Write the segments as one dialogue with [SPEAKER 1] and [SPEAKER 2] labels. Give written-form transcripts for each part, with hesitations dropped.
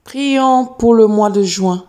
[SPEAKER 1] Prions pour le mois de juin.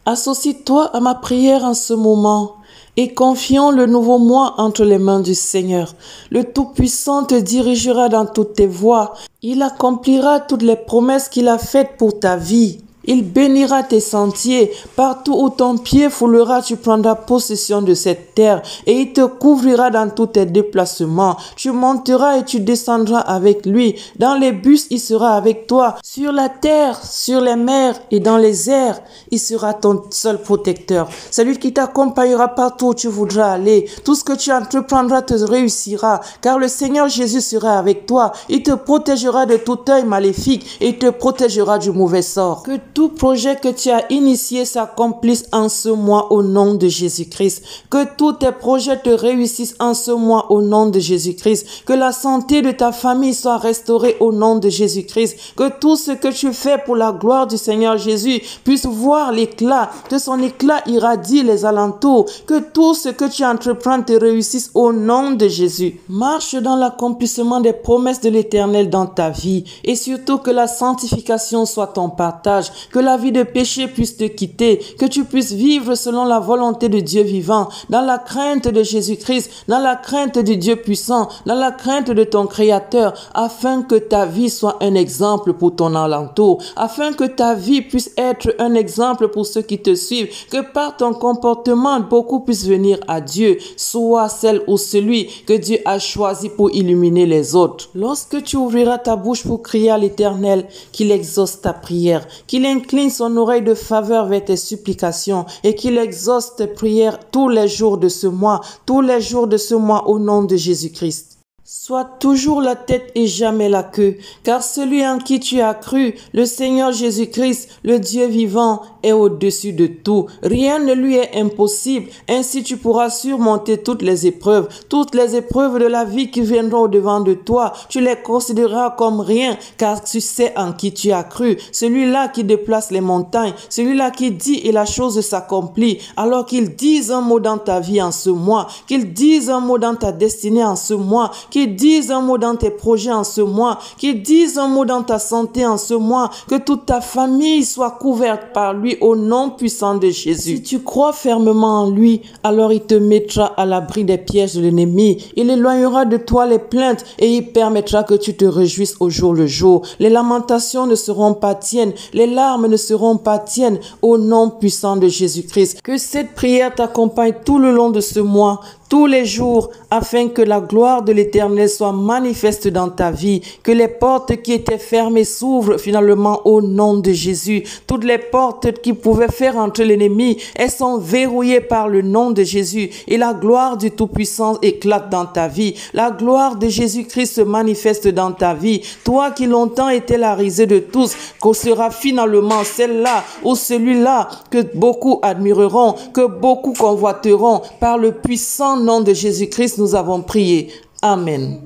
[SPEAKER 1] Associe-toi à ma prière en ce moment et confions le nouveau mois entre les mains du Seigneur. Le Tout-Puissant te dirigera dans toutes tes voies. Il accomplira toutes les promesses qu'il a faites pour ta vie. Il bénira tes sentiers. Partout où ton pied foulera, tu prendras possession de cette terre et il te couvrira dans tous tes déplacements. Tu monteras et tu descendras avec lui. Dans les bus, il sera avec toi. Sur la terre, sur les mers et dans les airs, il sera ton seul protecteur. C'est lui qui t'accompagnera partout où tu voudras aller. Tout ce que tu entreprendras te réussira, car le Seigneur Jésus sera avec toi. Il te protégera de tout œil maléfique et il te protégera du mauvais sort. Que tout projet que tu as initié s'accomplisse en ce mois au nom de Jésus-Christ. Que tous tes projets te réussissent en ce mois au nom de Jésus-Christ. Que la santé de ta famille soit restaurée au nom de Jésus-Christ. Que tout ce que tu fais pour la gloire du Seigneur Jésus puisse voir l'éclat, que son éclat irradie les alentours. Que tout ce que tu entreprends te réussisse au nom de Jésus. Marche dans l'accomplissement des promesses de l'Éternel dans ta vie et surtout que la sanctification soit ton partage. Que la vie de péché puisse te quitter, que tu puisses vivre selon la volonté de Dieu vivant, dans la crainte de Jésus-Christ, dans la crainte du Dieu puissant, dans la crainte de ton Créateur, afin que ta vie soit un exemple pour ton alentour, afin que ta vie puisse être un exemple pour ceux qui te suivent, que par ton comportement, beaucoup puissent venir à Dieu, soit celle ou celui que Dieu a choisi pour illuminer les autres. Lorsque tu ouvriras ta bouche pour crier à l'Éternel, qu'il exauce ta prière, qu'il incline son oreille de faveur vers tes supplications et qu'il exauce tes prières tous les jours de ce mois au nom de Jésus-Christ. Sois toujours la tête et jamais la queue, car celui en qui tu as cru, le Seigneur Jésus-Christ, le Dieu vivant, est au-dessus de tout. Rien ne lui est impossible. Ainsi tu pourras surmonter toutes les épreuves de la vie qui viendront au-devant de toi. Tu les considéreras comme rien, car tu sais en qui tu as cru. Celui-là qui déplace les montagnes, celui-là qui dit et la chose s'accomplit. Alors qu'il dise un mot dans ta vie en ce mois, qu'il dise un mot dans ta destinée en ce mois, qu'il dise un mot dans tes projets en ce mois, qu'il dise un mot dans ta santé en ce mois, que toute ta famille soit couverte par lui au nom puissant de Jésus. Si tu crois fermement en lui, alors il te mettra à l'abri des pièges de l'ennemi. Il éloignera de toi les plaintes et il permettra que tu te réjouisses au jour le jour. Les lamentations ne seront pas tiennes, les larmes ne seront pas tiennes au nom puissant de Jésus-Christ. Que cette prière t'accompagne tout le long de ce mois, tous les jours, afin que la gloire de l'Éternel soit manifeste dans ta vie, que les portes qui étaient fermées s'ouvrent finalement au nom de Jésus. Toutes les portes qui pouvaient faire entrer l'ennemi, elles sont verrouillées par le nom de Jésus et la gloire du Tout-Puissant éclate dans ta vie. La gloire de Jésus-Christ se manifeste dans ta vie. Toi qui longtemps étais la risée de tous, qu'on sera finalement celle-là ou celui-là que beaucoup admireront, que beaucoup convoiteront par le puissant nom de Jésus-Christ, nous avons prié. Amen.